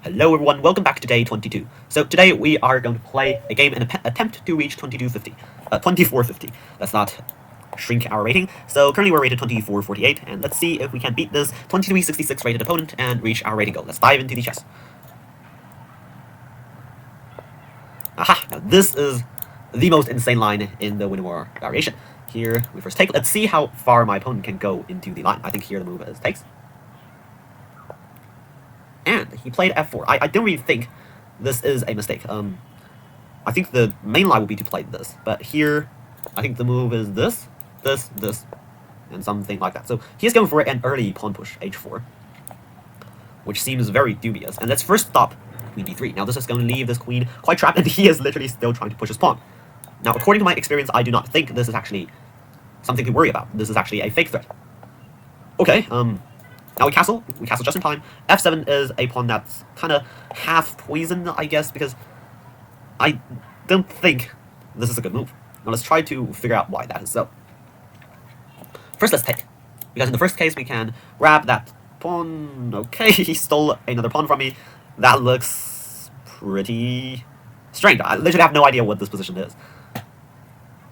Hello everyone, welcome back to day 22. So today we are going to play a game and attempt to reach 2450. Let's not shrink our rating. So currently we're rated 2448, and let's see if we can beat this 2366 rated opponent and reach our rating goal. Let's dive into the chess. Aha! Now this is the most insane line in the Winawer Variation. Here we first take. Let's see how far my opponent can go into the line. I think here the move is takes. And he played f4. I don't really think this is a mistake. I think the main line would be to play this, but here I think the move is this, and something like that. So he's going for an early pawn push, h4, which seems very dubious. And let's first stop queen d3. Now this is going to leave this queen quite trapped, and he is literally still trying to push his pawn. Now, according to my experience, I do not think this is actually something to worry about. This is actually a fake threat. Okay, now we castle just in time. f7 is a pawn that's kind of half poisoned, I guess, because I don't think this is a good move. Now let's try to figure out why that is so. First, let's take, because in the first case we can grab that pawn. Okay, he stole another pawn from me. That looks pretty strange. I literally have no idea what this position is.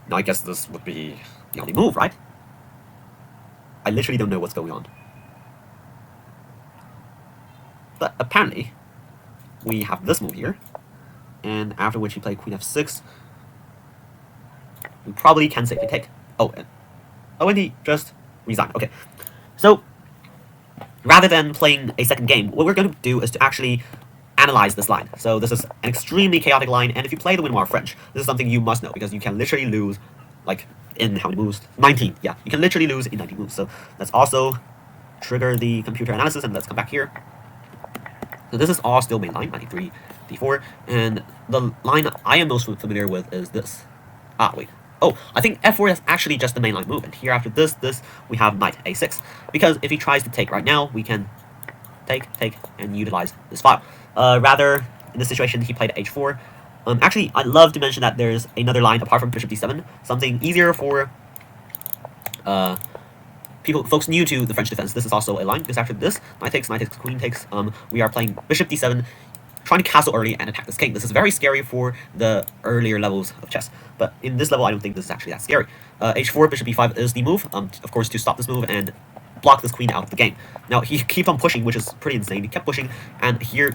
Now I guess this would be the only move, right? I literally don't know what's going on. But apparently, we have this move here, and after which we play queen f6, we probably can safely take. And he just resigned. Okay, so rather than playing a second game, what we're going to do is to actually analyze this line. So this is an extremely chaotic line, and if you play the Winawer French, this is something you must know, because you can literally lose, like, in how many moves? 19. Yeah, you can literally lose in 19 moves. So let's also trigger the computer analysis, and let's come back here. So this is all still main line, 93, d4, and the line I am most familiar with is this. I think f4 is actually just the main line move, and here after this, we have knight a6, because if he tries to take right now, we can take, and utilize this file. Rather, in this situation, he played h4. Actually, I'd love to mention that there's another line apart from bishop d7, something easier for folks new to the French defense. This is also a line, because after this, knight takes, queen takes, we are playing bishop d7, trying to castle early and attack this king. This is very scary for the earlier levels of chess, but in this level, I don't think this is actually that scary. h4, bishop e5 is the move, of course, to stop this move and block this queen out of the game. Now, he keeps on pushing, which is pretty insane. He kept pushing, and here,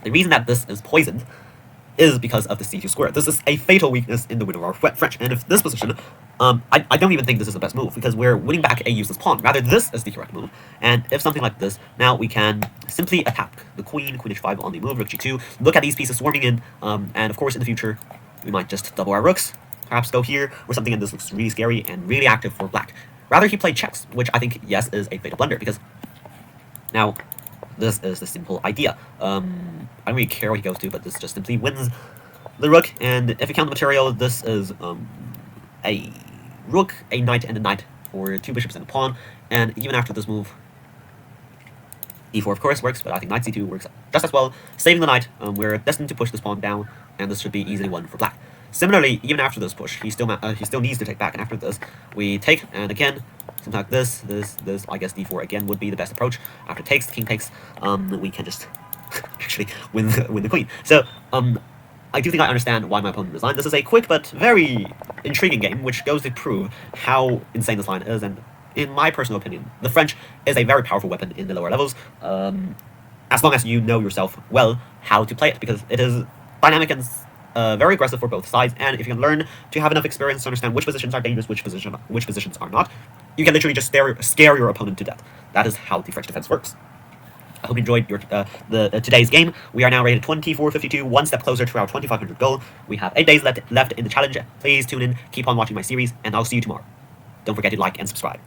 the reason that this is poisoned is because of the c2 square. This is a fatal weakness in the Winawer French, and if this position, I don't even think this is the best move, because we're winning back a useless pawn. Rather, this is the correct move, and if something like this, now we can simply attack the queen h5 on the move, rook g2, look at these pieces swarming in, and of course in the future, we might just double our rooks, perhaps go here, or something, and this looks really scary and really active for black. Rather, he played checks, which I think, yes, is a fatal blunder, because now, this is the simple idea. I don't really care what he goes to, but this just simply wins the rook, and if you count the material, this is a rook, a knight, and a knight for two bishops and a pawn, and even after this move, e4 of course works, but I think knight c2 works just as well. Saving the knight, we're destined to push this pawn down, and this should be easily won for black. Similarly, even after this push, he still needs to take back, and after this, we take, and again, something like this, I guess d4 again would be the best approach. After takes, the king takes, we can just actually win the queen. So, I do think I understand why my opponent resigned. This is a quick but very intriguing game, which goes to prove how insane this line is, and in my personal opinion, the French is a very powerful weapon in the lower levels, as long as you know yourself well how to play it, because it is dynamic and very aggressive for both sides, and if you can learn to have enough experience to understand which positions are dangerous, which positions are not, you can literally just scare your opponent to death. That is how the French defense works. I hope you enjoyed today's game. We are now rated 2452, one step closer to our 2500 goal. We have 8 days left in the challenge. Please tune in, keep on watching my series, and I'll see you tomorrow. Don't forget to like and subscribe.